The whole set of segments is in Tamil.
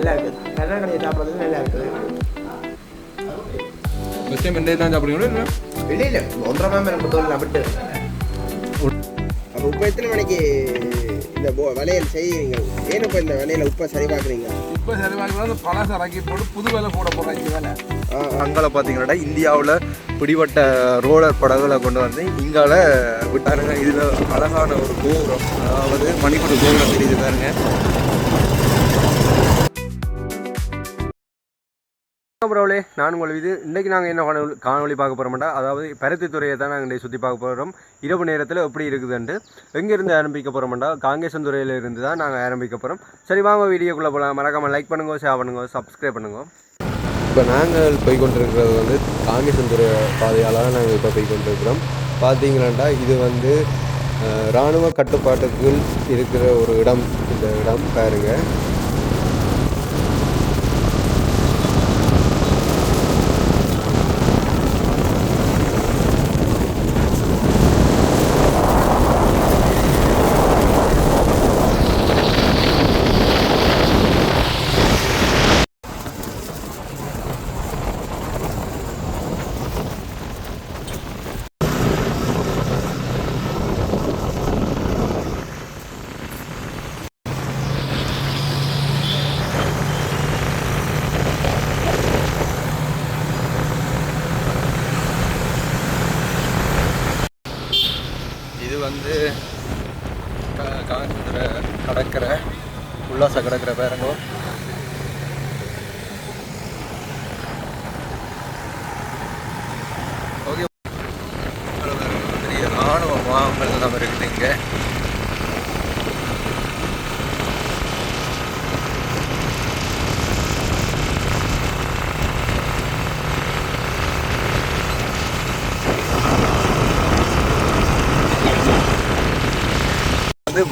நல்லா இருக்குது. கடை கடையை சாப்பிட்றது நல்லா இருக்குது. ஃபஸ்ட் டைம் என்ன தான் சாப்பிடுறீங்களா? இல்லை இல்லை 1.5 மணி நேரம் தோல் விட்டு. அப்போ இப்போ எத்தனை மணிக்கு இந்த வளையல் செய்வீங்க? ஏன்னு இப்போ இந்த வளையல உப்பை சரி பார்க்குறீங்க? உப்பை சரி பார்க்கலாம், பழச இறக்கி போட்டு புது வேலை போட போகிறாங்க வேலை. அங்கால பார்த்தீங்கன்னா இந்தியாவில் பிடிபட்ட ரோலர் படகுகளை கொண்டு வந்து இங்கால விட்டாருங்க. இதில் அழகான ஒரு கோபுரம், அதாவது மணிக்கூட கோபுரம் தெரியுது பாருங்க. ப்ரோலே நான் உங்கள் இது இன்றைக்கி நாங்கள் என்ன காணொலி பார்க்க போகிறோம்டா, அதாவது பருத்தித்துறையை தான் நாங்கள் சுற்றி பார்க்க போகிறோம். இரவு நேரத்தில் எப்படி இருக்குதுன்ட்டு எங்கேருந்து ஆரம்பிக்க போகிறோம்டா, காங்கேசந்துறையில் இருந்து தான் நாங்கள் ஆரம்பிக்க போகிறோம். சரி வாங்க வீடியோக்குள்ளே போகலாம். மறக்காமல் லைக் பண்ணுங்க, ஷேர் பண்ணுங்க, சப்ஸ்கிரைப் பண்ணுங்க. இப்போ நாங்கள் போய்கொண்டிருக்கிறது வந்து காங்கேசந்துறை பாதையால் தான் நாங்கள் இப்போ போய்கொண்டிருக்கிறோம். பார்த்தீங்களாண்டா இது வந்து இராணுவ கட்டுப்பாட்டுக்குள் இருக்கிற ஒரு இடம். இந்த இடம் பாருங்கள். வந்து காங்கேசந்துறை கடற்கரை, உல்லாச கடற்கரை பாருங்க. ஓகே, பெரிய ராணுவ முகாம்கள் எல்லாம் இருக்குது இங்கே.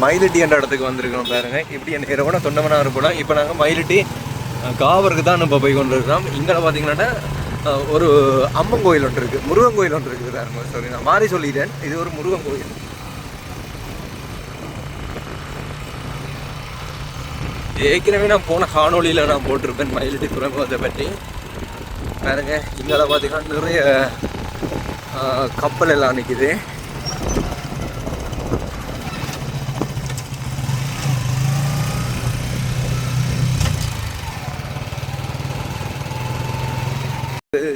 மயிலட்டி என்ற இடத்துக்கு வந்திருக்கோம் பாருங்க. இப்படி என்ன இரவுனா தொண்டமனாறு போல. இப்போ நாங்கள் மயிலட்டி காவருக்கு தான் இப்போ போய் கொண்டு இருக்கிறோம். இங்கே பார்த்தீங்கன்னா ஒரு அம்மன் கோயில் ஒன்று இருக்குது, முருகன் கோயில் ஒன்று இருக்குது பாருங்க. சாரி, நான் மாறி சொல்லிட்டேன், இது ஒரு முருகன் கோயில். ஏற்கனவே நான் போன காணொலியில் நான் போட்டிருப்பேன் மயிலட்டி துறைமுகத்தை பற்றி பாருங்க. இங்கே பார்த்தீங்கன்னா நிறைய கப்பல் எல்லாம் நிற்குது.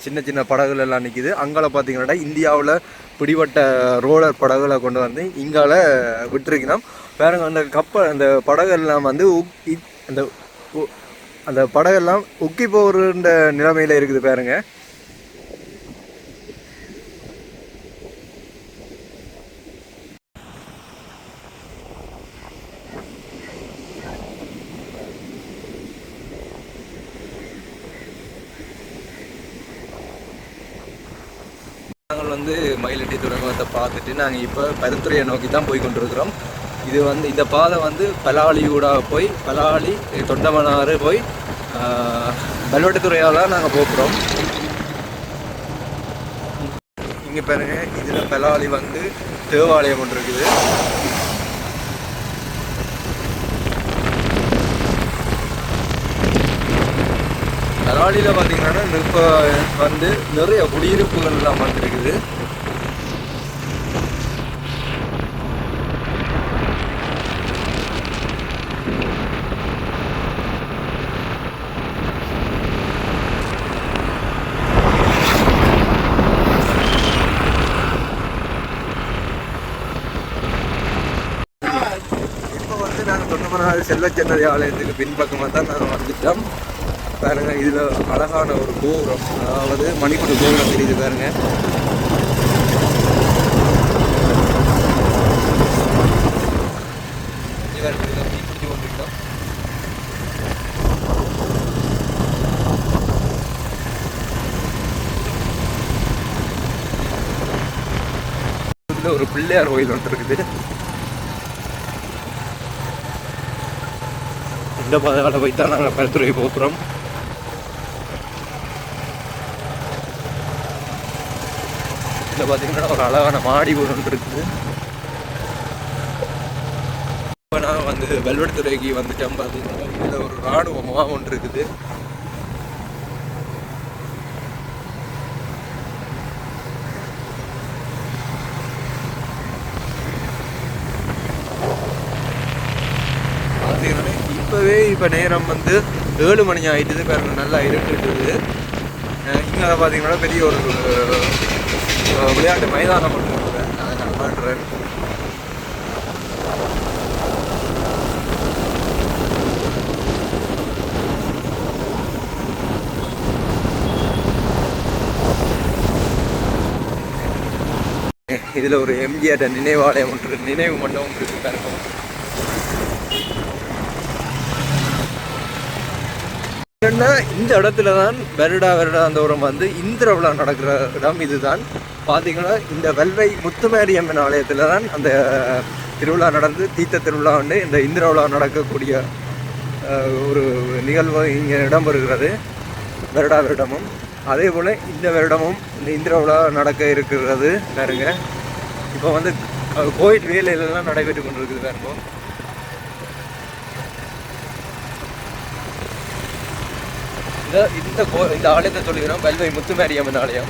சின்ன சின்ன படகுகள் எல்லாம் நிற்கிது. அங்கால பார்த்தீங்கன்னா இந்தியாவில் பிடிபட்ட ரோலர் படகுகளை கொண்டு வந்து இங்கால விட்டுருக்கணும் பாருங்க. அந்த கப்பல், அந்த படகெல்லாம் வந்து அந்த அந்த படகெல்லாம் உக்கி போகிற நிலைமையில் இருக்குது பாருங்க. நாங்கள் வந்து மயிலட்டி துறைமுகத்தை பார்த்துட்டு நாங்கள் இப்போ பருத்துறையை நோக்கி தான் போய் கொண்டிருக்கிறோம். இது வந்து இந்த பாதை வந்து பலாலி ஊடாக போய் பலாலி தொண்டமனாறு போய் பல்வெட்டுத்துறையால் நாங்கள் போகிறோம். இங்கே பாருங்க, இதில் பலாலி வந்து தேவாலயம் ஒன்று இருக்குது. பலாலியில் பார்த்தீங்கன்னா இப்போ வந்து நிறைய குடியிருப்புகள் எல்லாம் வந்துருக்குது. இப்போ வந்து நாங்கள் தொண்டமனாறு செல்வச்சன்னதி ஆலயத்துக்கு பின்பக்கமாக தான் நாங்கள் வந்துட்டோம் பாருங்க. இதில் அழகான ஒரு கோபுரம், அதாவது மணிக்கூட கோபுரம் தெரியுது பாருங்க. இதில் ஒரு பிள்ளையார் கோயில் ஒன்று இருக்குது. இந்த பாதையால் போய் தான் நாங்கள் பருத்துறை போகிறோம். இதில் பார்த்தீங்கன்னா ஒரு அழகான மாடி வீடு ஒன்று இருக்குது. இப்போ நான் வந்து வெல்வெடுத்துறைக்கு வந்துட்டோம். பார்த்தீங்கன்னா இதில் ஒரு ராணுவ முகாம் ஒன்று இருக்குது. பார்த்தீங்கன்னா இப்போ நேரம் வந்து 7 மணி ஆகிட்டுது. பாருங்க நல்லா இருட்டுது. இங்கே பார்த்தீங்கன்னா பெரிய ஒரு விளையாட்டு மைதானம் ஒன்று இருக்குது. அதை நான் காட்டுறேன். இதில் ஒரு எம்ஜிஆர் நினைவாலயம் ஒன்று, நினைவு மண்டபம் இருக்கு பாருங்க. என்னன்னா இந்த இடத்துல தான் வருடாந்தோறும் வந்து இந்திர விழா நடக்கிற இடம் இதுதான். பார்த்தீங்கன்னா இந்த வெல்வை முத்துமாரியம்மன் ஆலயத்தில் தான் அந்த திருவிழா நடந்து தீர்த்த திருவிழா வந்து இந்த இந்திர விழா நடக்கக்கூடிய ஒரு நிகழ்வு இங்கே இடம்பெறுகிறது வருடமும். அதே போல் இந்த வருடமும் இந்த இந்திர விழா நடக்க இருக்கிறது பாருங்க. இப்போ வந்து கோயில் வேலையிலலாம் நடைபெற்று கொண்டிருக்குது பாருங்க. இந்த ஆலயத்தை சொல்லிக்கிறோம் வெல்வை முத்துமாரியம்மன் ஆலயம்.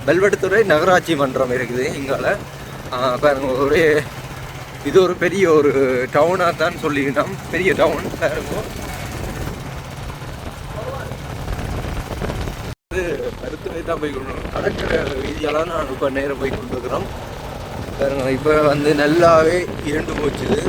வெல்வெடுத்துறை நகராட்சி மன்றம் இருக்குது இங்கால. பாருங்க இது ஒரு பெரிய ஒரு டவுனாக தான் சொல்லிக்கணும். பெரிய டவுன் பாருங்க. கருத்துரை தான் போய் கொண்டு கடற்கரை வீதியெல்லாம் நான் இப்போ நேரம் போய் கொண்டு இருக்கிறோம் பாருங்க. இப்போ வந்து நல்லாவே இருண்டு போச்சுது.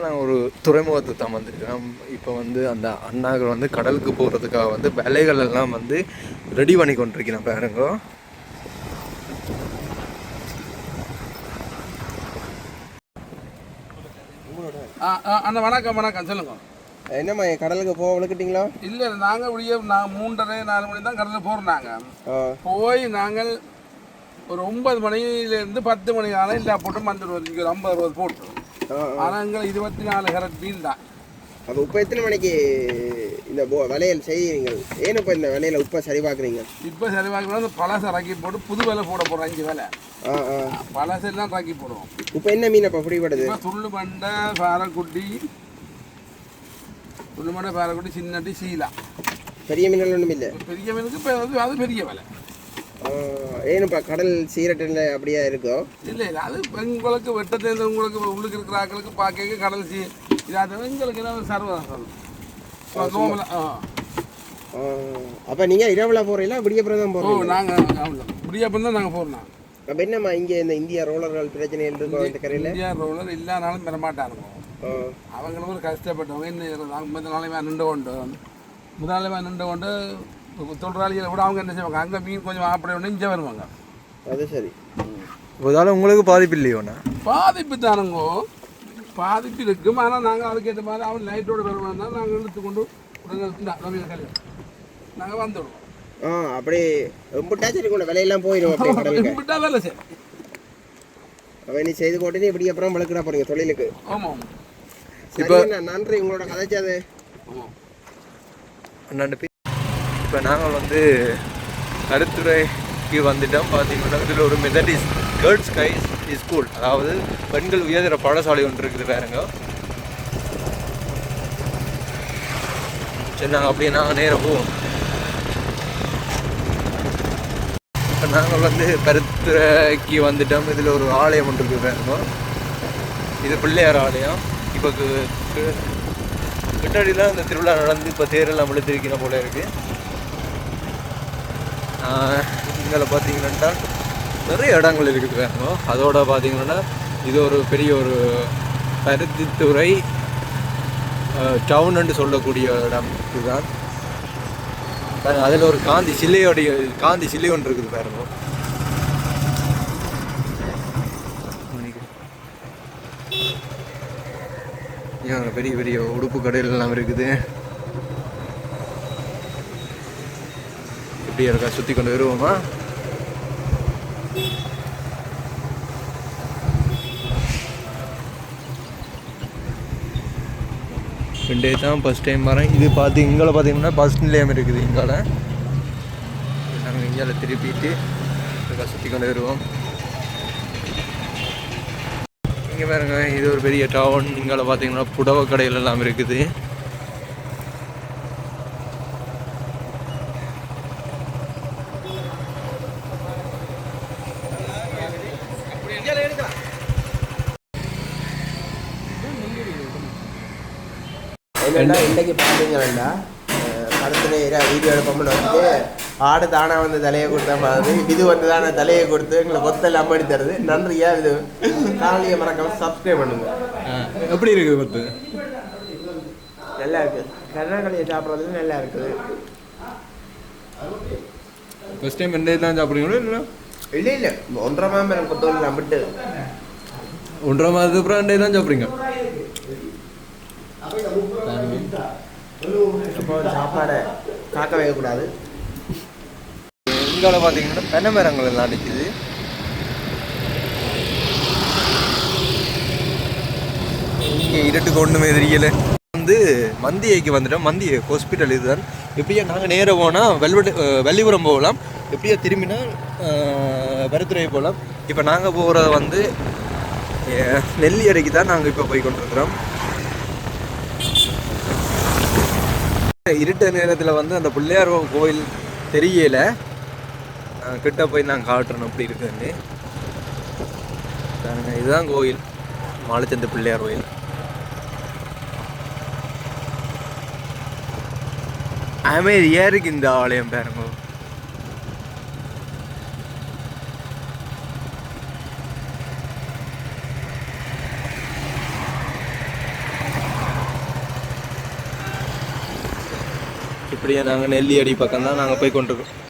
நாங்கள் ஒரு துறைமுகத்தை தான் வந்திருக்கிறோம். இப்போ வந்து அந்த அண்ணாக்கள் வந்து கடலுக்கு போகிறதுக்காக வந்து வேலைகள் எல்லாம் வந்து ரெடி பண்ணி கொண்டிருக்கிறோம் பாருங்க. அண்ணா வணக்கம் சொல்லுங்க. என்னம்மா கடலுக்கு போக விளக்கிட்டீங்களா? இல்லை, நாங்கள் நான் 3:30-4 மணி தான் கடலுக்கு போகிறோம். நாங்கள் போய் நாங்கள் ஒரு 9 மணிலேருந்து 10 மணி ஆனால் இல்லை போட்டு வந்துடுவோம். இங்கே 50-60 போட்டு. ஆனால் எங்களை 24 கேரட் மீன் தான். அப்போ இப்போ எத்தனை மணிக்கு இந்த வலையல் செய்வீங்க? ஏன்னு இப்போ இந்த வலையில் உப்பை சரி பார்க்குறீங்க? இப்போ சரி பார்க்கணும். பழசை ரக்கி போட்டு புது விலை போட போகிறோம். 5 விலை பழசெல்லாம் ரக்கி போடுவோம். இப்போ என்ன மீன் இப்போ பிடிபடுது? துள்ளு மண்டை, பாறைக்குட்டி, சின்னட்டி, சீலா. பெரிய மீன்கள் ஒன்றும் இல்லை. பெரிய மீனுக்கு இப்போ அது பெரிய விலை. ஏன்னுப்பா கடல் சீரட்டில் அப்படியா இருக்கோ? இல்லை, அது உங்களுக்கு வெட்டத்தேர்ந்து உங்களுக்கு உள்ளுக்கு இருக்கிற ஆக்களுக்கு பார்க்க கடல் இதாக எங்களுக்கு என்ன சர்வம். அப்போ நீங்கள் இரவுல போகிறீங்களா விடியப்புறம் தான் போகிறோம்? நாங்கள் விடியப்புறம் தான் நாங்கள் போகிறோம். அப்போ என்னம்மா இங்கே இந்த இந்தியா ரோலர்கள் பிரச்சனை இருக்கோம் இந்த கரையில்? இந்தியா ரோலர் இல்லானாலும் பெற மாட்டாங்க. அவங்களும் ஒரு கஷ்டப்பட்டவங்க. இன்னும் முதலாளிமா நின்று கொண்டு தொழிலாளிகளை கூட அவங்க என்ன செய்வாங்க, அங்கே மீன் கொஞ்சம் ஆப்பட ஒன்று இங்கே வருவாங்க. அது சரி. அதால் உங்களுக்கு பாதிப்பு இல்லையோண்ணா? பாதிப்பு தானுங்கோ, பாதிப்பு இருக்கும். ஆனால் நாங்கள் அதுக்கேற்ற மாதிரி அவன் லைட்டோடு வருவாங்க. நாங்கள் எடுத்துக்கொண்டு உடனே நாங்கள் வந்துடுவோம். அப்படி எம்பிட்டா சரி கொண்டு விலையெல்லாம் போயிடும். எம்பிட்டா வேலை சரி. அவன் நீ செய்து போட்டு நீ இப்படி அப்புறம் வளர்க்குறா போறீங்க தொழிலுக்கு. ஆமாம். இப்போ நன்றி உங்களோட கதைச்சாது. நன்றி. இப்போ நாங்கள் வந்து கருத்துறைக்கு வந்துட்டோம். பார்த்தீங்கன்னா இதில் ஒரு மெத்தடிஸ்ட் கேர்ள்ஸ் கைஸ் ஸ்கூல், அதாவது பெண்கள் உயர்தர பாடசாலை ஒன்று இருக்குது பாருங்க. சரி, நாங்கள் அப்படியே நாங்கள் நேரம் போவோம். இப்போ நாங்கள் வந்து கருத்துறைக்கு வந்துட்டோம். இதில் ஒரு ஆலயம் ஒன்று இருக்குது பாருங்க. இது பிள்ளையார் ஆலயம். இப்போ கிட்டாடிலாம் இந்த திருவிழா நடந்து இப்போ தேரெல்லாம் விழுத்திருக்கிற போல இருக்குது. இங்கே பார்த்தீங்கன்னா நிறைய இடங்கள் இருக்குது பாருங்க. அதோட பார்த்தீங்கன்னா இது ஒரு பெரிய ஒரு பருத்தித்துறை டவுன்னு சொல்லக்கூடிய இடம் இதுதான். அதில் ஒரு காந்தி சிலை ஒன்று இருக்குது பாருங்க. பெரிய பெரிய உடுப்பு கடைகள் எல்லாம் இருக்குது. எப்படி இருக்கா சுற்றி கொண்டு வருவோமா? ரெண்டே தான் ஃபஸ்ட் டைம் வரேன். இது பார்த்து இங்கே பார்த்தீங்கன்னா பஸ் நிலையம் இருக்குது. இங்கால நாங்கள் இங்கே திருப்பிட்டு சுற்றி கொண்டு வருவோம். இங்கே பாருங்க, இது ஒரு பெரிய டவுன். இங்கே பார்த்தீங்கன்னா புடவை கடைகள் எல்லாம் இருக்குது. என்னென்னா இன்றைக்கு பார்த்தீங்கன்னா படத்தில் வீடியோ எடுப்போம்னு வந்து ஆடு தானாக வந்து தலையை கொடுத்த மாதிரி இது வந்து தானே தலையை கொடுத்து எங்களை கொத்தெல்லாம் அம்படி தருது. நன்றியா. இது காலையை மறக்காம சப்ஸ்கிரைப் பண்ணுங்க. எப்படி இருக்குது கொத்து? நல்லா இருக்குது. கருணாக்கலையை சாப்பிட்றதுக்கு நல்லா இருக்குது. ஃபஸ்ட் டைம் ரெண்டே தான் சாப்பிட்றீங்களோ? இல்லை இல்லை 1.5 மாதம் கொத்தோல் நம்பிட்டு 1.5 மாதத்துக்கு அப்புறம் ரெண்டே தான் சாப்பிட்றீங்க. அப்போ சாப்பாடை காக்க வைக்கக்கூடாது. இங்கே பார்த்தீங்கன்னா தென்னை மரங்கள் எல்லாம் நிற்கிது. இங்கே இருட்டுக்கு ஒன்றுமே தெரியலை. வந்து மந்தியைக்கு வந்துட்டோம். மந்தி ஹாஸ்பிட்டல் இதுதான். எப்படியா நாங்கள் நேராக போனால் வெள்ளிபுரம் போகலாம். எப்படியா திரும்பினா பருத்துறை போகலாம். இப்போ நாங்கள் போகிறத வந்து நெல்லியடைக்கு தான் நாங்கள் இப்போ போய் கொண்டிருக்கிறோம். இருட்ட நேரத்தில் வந்து அந்த பிள்ளையார் கோயில் தெரியலை. கிட்ட போய் நான் காட்டுறேன் அப்படி இருக்குன்னு. இதுதான் கோயில், மாலச்சந்த பிள்ளையார் கோயில். அமைதியா இருக்கு இந்த ஆலயம் பாருங்க. இப்படியே நாங்கள் நெல்லியடி பக்கம் தான் நாங்கள் போய் கொண்டிருக்கோம்.